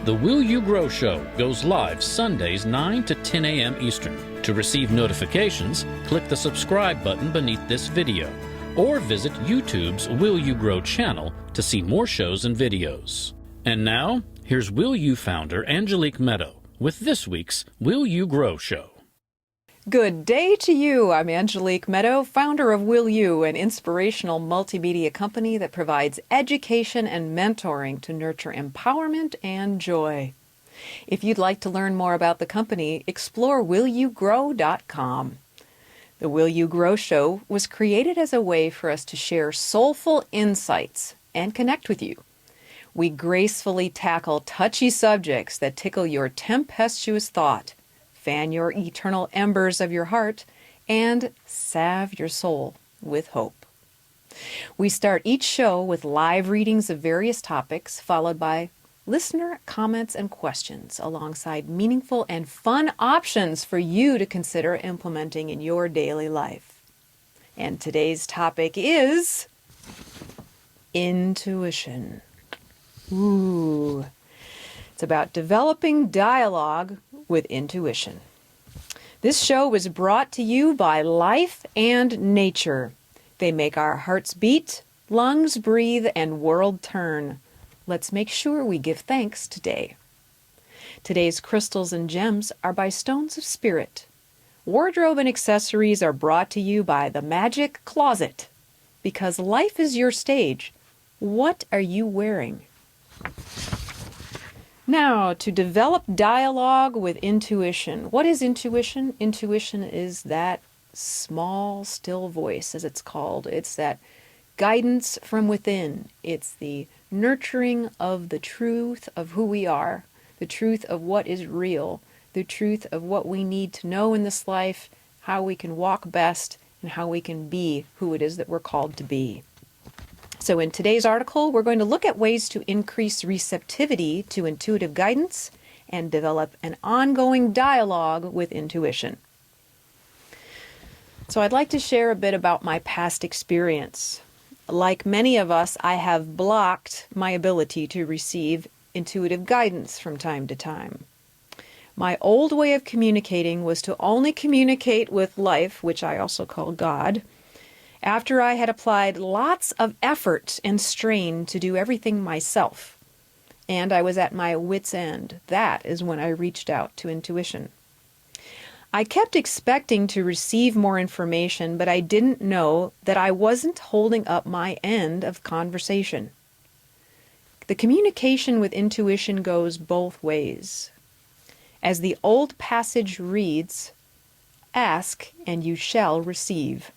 The Will You Grow Show goes live Sundays 9 to 10 a.m. Eastern. To receive notifications, click the subscribe button beneath this video, or visit YouTube's Will You Grow channel to see more shows and videos. And now, here's Will You founder Angelique Medow with this week's Will You Grow Show. Good day to you. I'm Angelique Medow, founder of Will You, an inspirational multimedia company that provides education and mentoring to nurture empowerment and joy. If you'd like to learn more about the company, explore willyougrow.com. The Will You Grow Show was created as a way for us to share soulful insights and connect with you. We gracefully tackle touchy subjects that tickle your tempestuous thought, fan your eternal embers of your heart, and salve your soul with hope. We start each show with live readings of various topics, followed by listener comments and questions, alongside meaningful and fun options for you to consider implementing in your daily life. And today's topic is intuition. Ooh. It's about developing dialogue with intuition. This show was brought to you by life and nature. They make our hearts beat, lungs breathe, and world turn. Let's make sure we give thanks today. Today's crystals and gems are by Stones of Spirit. Wardrobe and accessories are brought to you by the Magic Closet. Because life is your stage. What are you wearing? Now, to develop dialogue with intuition. What is intuition? Intuition is that small, still voice, as it's called. It's that guidance from within. It's the nurturing of the truth of who we are, the truth of what is real, the truth of what we need to know in this life, how we can walk best, and how we can be who it is that we're called to be. So in today's article, we're going to look at ways to increase receptivity to intuitive guidance and develop an ongoing dialogue with intuition. So I'd like to share a bit about my past experience. Like many of us, I have blocked my ability to receive intuitive guidance from time to time. My old way of communicating was to only communicate with life, which I also call God, after I had applied lots of effort and strain to do everything myself, and I was at my wit's end. That is when I reached out to intuition. I kept expecting to receive more information, but I didn't know that I wasn't holding up my end of conversation. The communication with intuition goes both ways. As the old passage reads, "Ask and you shall receive."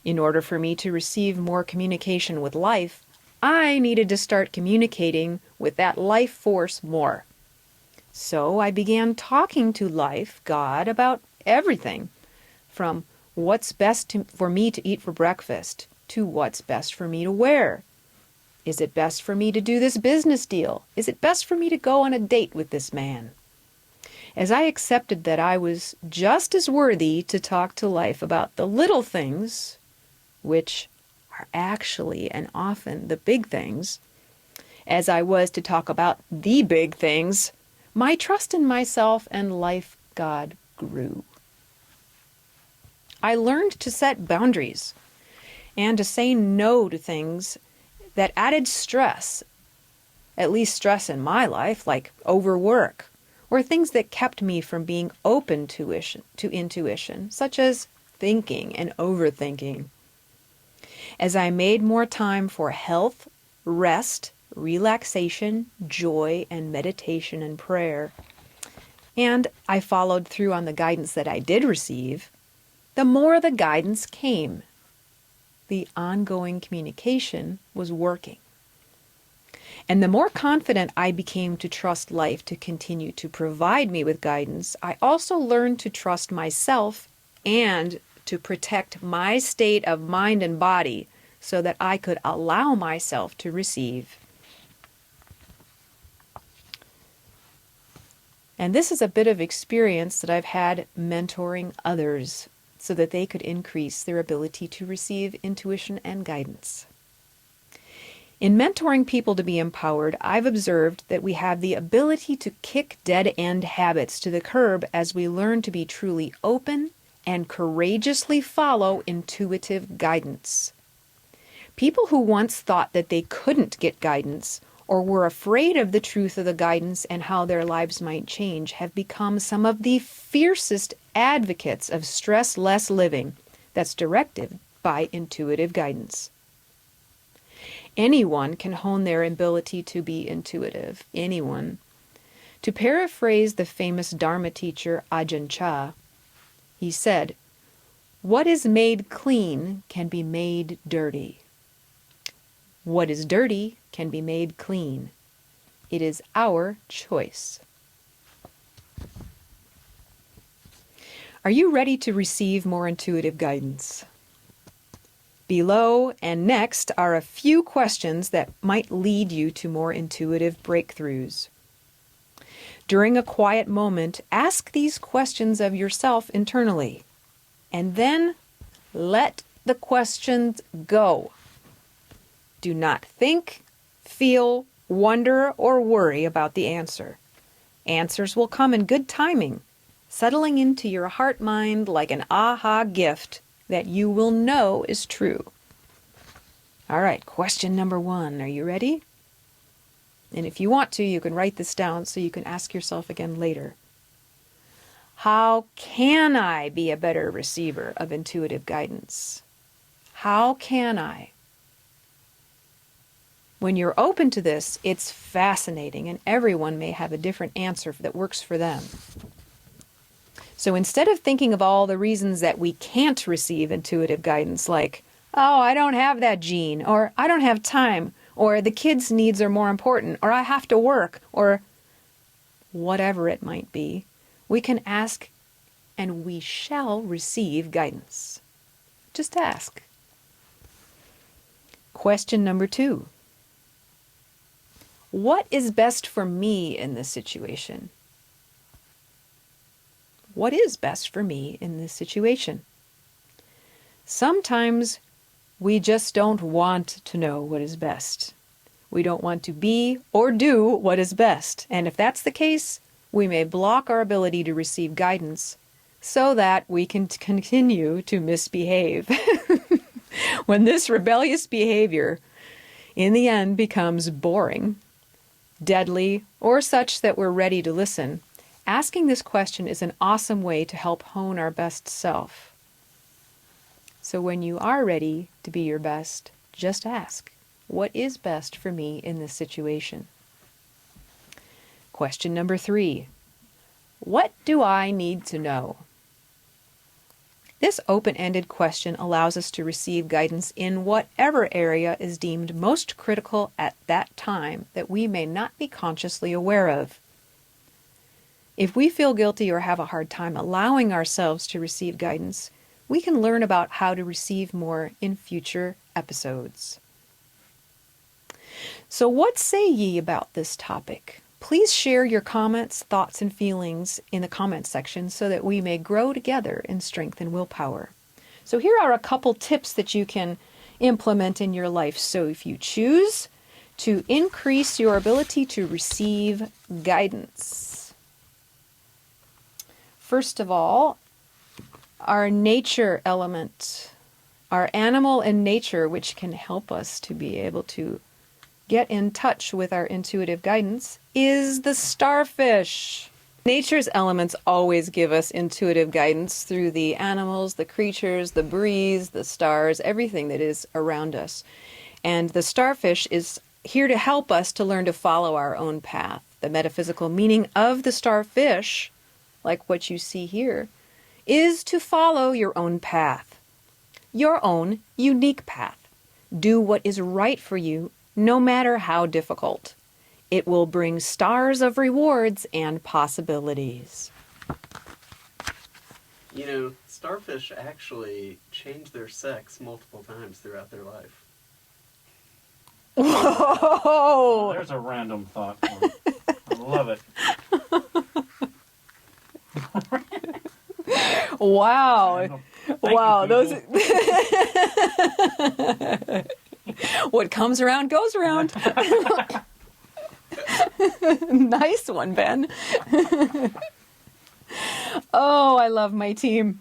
In order for me to receive more communication with life, I needed to start communicating with that life force more. So I began talking to life, God, about everything, from what's best for me to eat for breakfast to what's best for me to wear. Is it best for me to do this business deal? Is it best for me to go on a date with this man? As I accepted that I was just as worthy to talk to life about the little things, which are actually and often the big things, as I was to talk about the big things, my trust in myself and life God grew. I learned to set boundaries and to say no to things that added stress, at least stress in my life, like overwork, or things that kept me from being open to intuition, such as thinking and overthinking. As I made more time for health, rest, relaxation, joy, and meditation and prayer, and I followed through on the guidance that I did receive, the more the guidance came. The ongoing communication was working. And the more confident I became to trust life to continue to provide me with guidance, I also learned to trust myself and to protect my state of mind and body so that I could allow myself to receive. And this is a bit of experience that I've had mentoring others so that they could increase their ability to receive intuition and guidance. In mentoring people to be empowered, I've observed that we have the ability to kick dead-end habits to the curb as we learn to be truly open and courageously follow intuitive guidance. People who once thought that they couldn't get guidance or were afraid of the truth of the guidance and how their lives might change have become some of the fiercest advocates of stress-less living that's directed by intuitive guidance. Anyone can hone their ability to be intuitive. Anyone. To paraphrase the famous Dharma teacher Ajahn Chah, he said, "What is made clean can be made dirty. What is dirty can be made clean. It is our choice." Are you ready to receive more intuitive guidance? Below and next are a few questions that might lead you to more intuitive breakthroughs. During a quiet moment, ask these questions of yourself internally, and then let the questions go. Do not think, feel, wonder, or worry about the answer. Answers will come in good timing, settling into your heart-mind like an aha gift that you will know is true. All right, question number 1. Are you ready? And if you want to, you can write this down so you can ask yourself again later. How can I be a better receiver of intuitive guidance? How can I? When you're open to this, it's fascinating, and everyone may have a different answer that works for them. So instead of thinking of all the reasons that we can't receive intuitive guidance, like, oh, I don't have that gene, or I don't have time, or the kids' needs are more important, or I have to work, or whatever it might be, we can ask and we shall receive guidance. Just ask. Question number 2. What is best for me in this situation? What is best for me in this situation? Sometimes we just don't want to know what is best. We don't want to be or do what is best. And if that's the case, we may block our ability to receive guidance so that we can continue to misbehave. When this rebellious behavior in the end becomes boring, deadly, or such that we're ready to listen, asking this question is an awesome way to help hone our best self. So when you are ready to be your best, just ask, what is best for me in this situation? Question number 3. What do I need to know? This open-ended question allows us to receive guidance in whatever area is deemed most critical at that time that we may not be consciously aware of. If we feel guilty or have a hard time allowing ourselves to receive guidance, we can learn about how to receive more in future episodes. So what say ye about this topic? Please share your comments, thoughts, and feelings in the comments section so that we may grow together in strength and willpower. So here are a couple tips that you can implement in your life. So if you choose to increase your ability to receive guidance. First of all, our nature element, our animal and nature, which can help us to be able to get in touch with our intuitive guidance, is the starfish. Nature's elements always give us intuitive guidance through the animals, the creatures, the breeze, the stars, everything that is around us. And the starfish is here to help us to learn to follow our own path. The metaphysical meaning of the starfish, like what you see here, is to follow your own path, your own unique path. Do what is right for you, no matter how difficult. It will bring stars of rewards and possibilities. You know, starfish actually change their sex multiple times throughout their life. Whoa! There's a random thought for me. I love it. Wow. Thank Wow, you, those Google. What comes around goes around. Nice one, Ben. Oh, I love my team.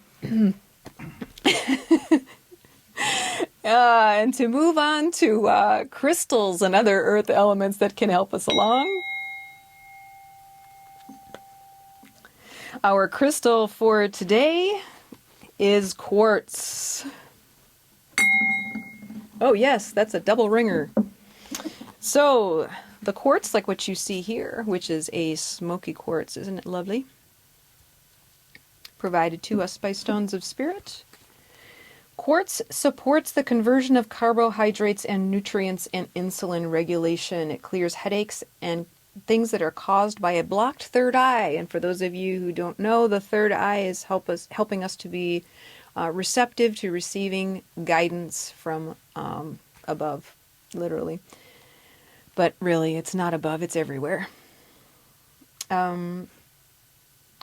And to move on to crystals and other earth elements that can help us along. Our crystal for today is quartz. Oh yes, that's a double ringer. So, the quartz, like what you see here, which is a smoky quartz, isn't it lovely? Provided to us by Stones of Spirit. Quartz supports the conversion of carbohydrates and nutrients and insulin regulation. It clears headaches and things that are caused by a blocked third eye. And for those of you who don't know, the third eye is helping us to be receptive to receiving guidance from above, literally. But really, it's not above, it's everywhere.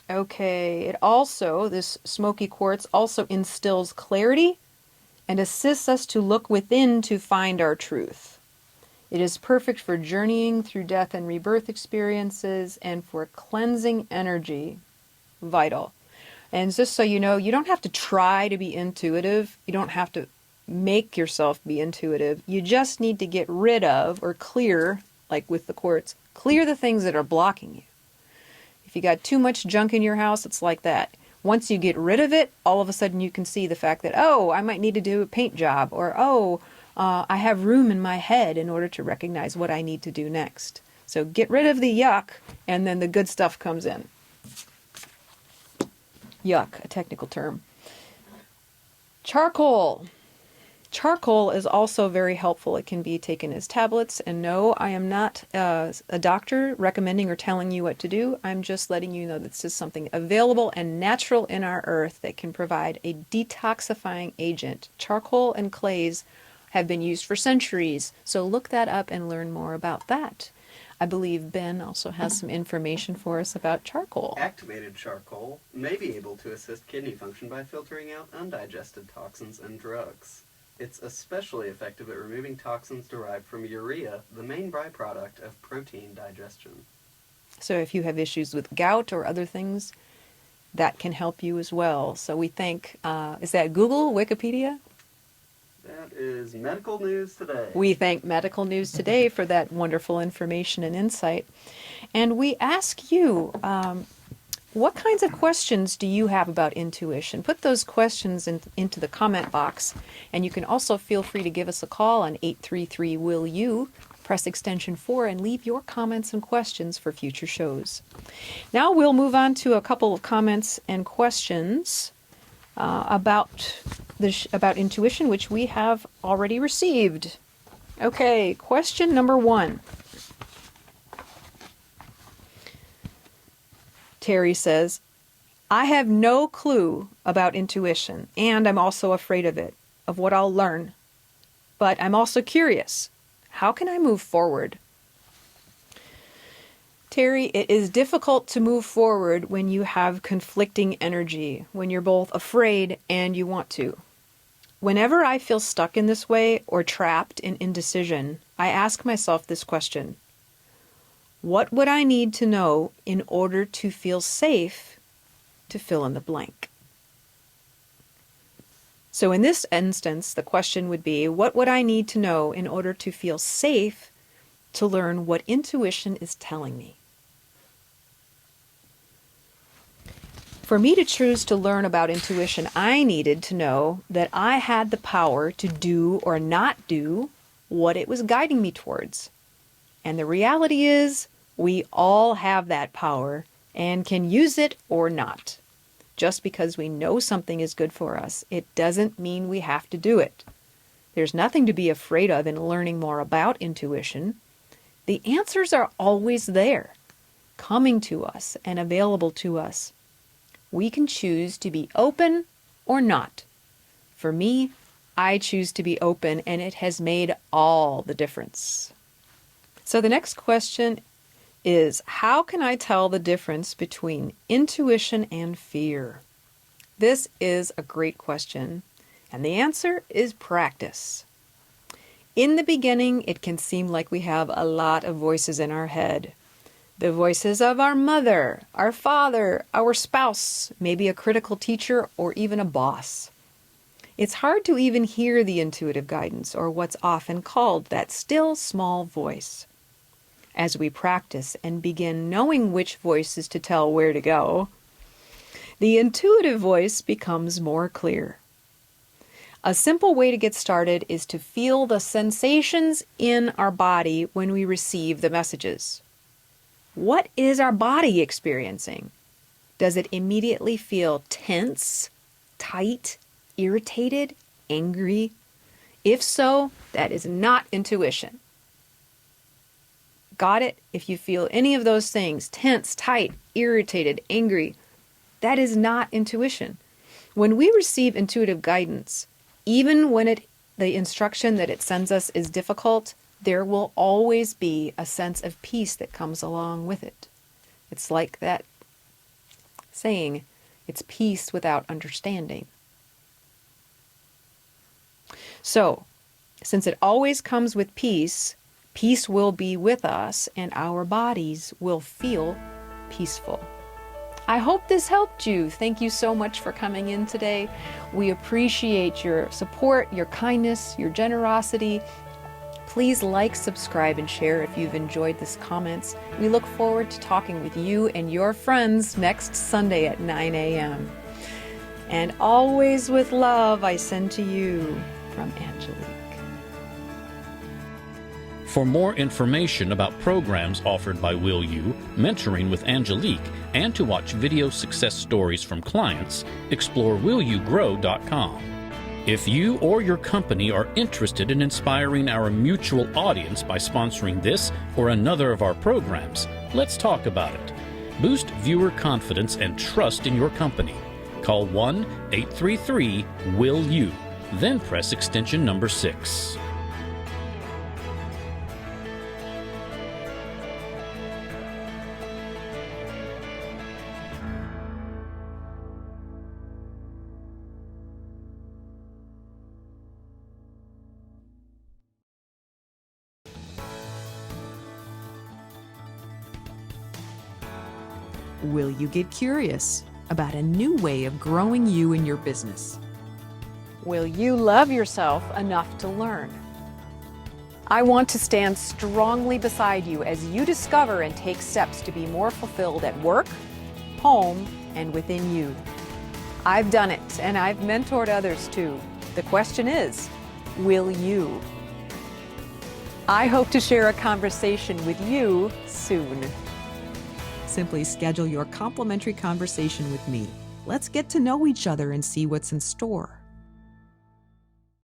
Okay, it also, this smoky quartz also instills clarity and assists us to look within to find our truth. It is perfect for journeying through death and rebirth experiences and for cleansing energy. Vital. And just so you know, you don't have to try to be intuitive. You don't have to make yourself be intuitive. You just need to get rid of or clear, like with the quartz, clear the things that are blocking you. If you got too much junk in your house, it's like that. Once you get rid of it, all of a sudden you can see the fact that, oh, I might need to do a paint job, or I have room in my head in order to recognize what I need to do next. So get rid of the yuck, and then the good stuff comes in. Yuck, a technical term. Charcoal. Charcoal is also very helpful. It can be taken as tablets. And no, I am not a doctor recommending or telling you what to do. I'm just letting you know that this is something available and natural in our earth that can provide a detoxifying agent. Charcoal and clays have been used for centuries. So look that up and learn more about that. I believe Ben also has some information for us about charcoal. Activated charcoal may be able to assist kidney function by filtering out undigested toxins and drugs. It's especially effective at removing toxins derived from urea, the main byproduct of protein digestion. So if you have issues with gout or other things, that can help you as well. So we thank, is that Google, Wikipedia? That is Medical News Today. We thank Medical News Today for that wonderful information and insight. And we ask you, what kinds of questions do you have about intuition? Put those questions into the comment box. And you can also feel free to give us a call on 833-WILL-YOU. Press extension 4 and leave your comments and questions for future shows. Now we'll move on to a couple of comments and questions about intuition, which we have already received. Okay, question number 1. Terry says, I have no clue about intuition, and I'm also afraid of it, of what I'll learn. But I'm also curious. How can I move forward? Terry, it is difficult to move forward when you have conflicting energy, when you're both afraid and you want to. Whenever I feel stuck in this way or trapped in indecision, I ask myself this question. What would I need to know in order to feel safe to fill in the blank? So in this instance, the question would be, what would I need to know in order to feel safe to learn what intuition is telling me? For me to choose to learn about intuition, I needed to know that I had the power to do or not do what it was guiding me towards. And the reality is, we all have that power and can use it or not. Just because we know something is good for us, it doesn't mean we have to do it. There's nothing to be afraid of in learning more about intuition. The answers are always there, coming to us and available to us. We can choose to be open or not. For me, I choose to be open, and it has made all the difference. So the next question is, how can I tell the difference between intuition and fear? This is a great question, and the answer is practice. In the beginning, it can seem like we have a lot of voices in our head. The voices of our mother, our father, our spouse, maybe a critical teacher, or even a boss. It's hard to even hear the intuitive guidance, or what's often called that still small voice. As we practice and begin knowing which voices to tell where to go, the intuitive voice becomes more clear. A simple way to get started is to feel the sensations in our body when we receive the messages. What is our body experiencing? Does it immediately feel tense, tight, irritated, angry? If so, that is not intuition. Got it? If you feel any of those things, tense, tight, irritated, angry, that is not intuition. When we receive intuitive guidance, even when the instruction that it sends us is difficult, there will always be a sense of peace that comes along with it. It's like that saying, it's peace without understanding. So, since it always comes with peace, peace will be with us and our bodies will feel peaceful. I hope this helped you. Thank you so much for coming in today. We appreciate your support, your kindness, your generosity. Please like, subscribe, and share if you've enjoyed this comments. We look forward to talking with you and your friends next Sunday at 9 a.m. And always with love, I send to you from Angelique. For more information about programs offered by Will You, mentoring with Angelique, and to watch video success stories from clients, explore willyougrow.com. If you or your company are interested in inspiring our mutual audience by sponsoring this or another of our programs, let's talk about it. Boost viewer confidence and trust in your company. Call 1-833-WILL-YOU, then press extension number 6. Will you get curious about a new way of growing you in your business? Will you love yourself enough to learn? I want to stand strongly beside you as you discover and take steps to be more fulfilled at work, home, and within you. I've done it, and I've mentored others too. The question is, will you? I hope to share a conversation with you soon. Simply schedule your complimentary conversation with me. Let's get to know each other and see what's in store.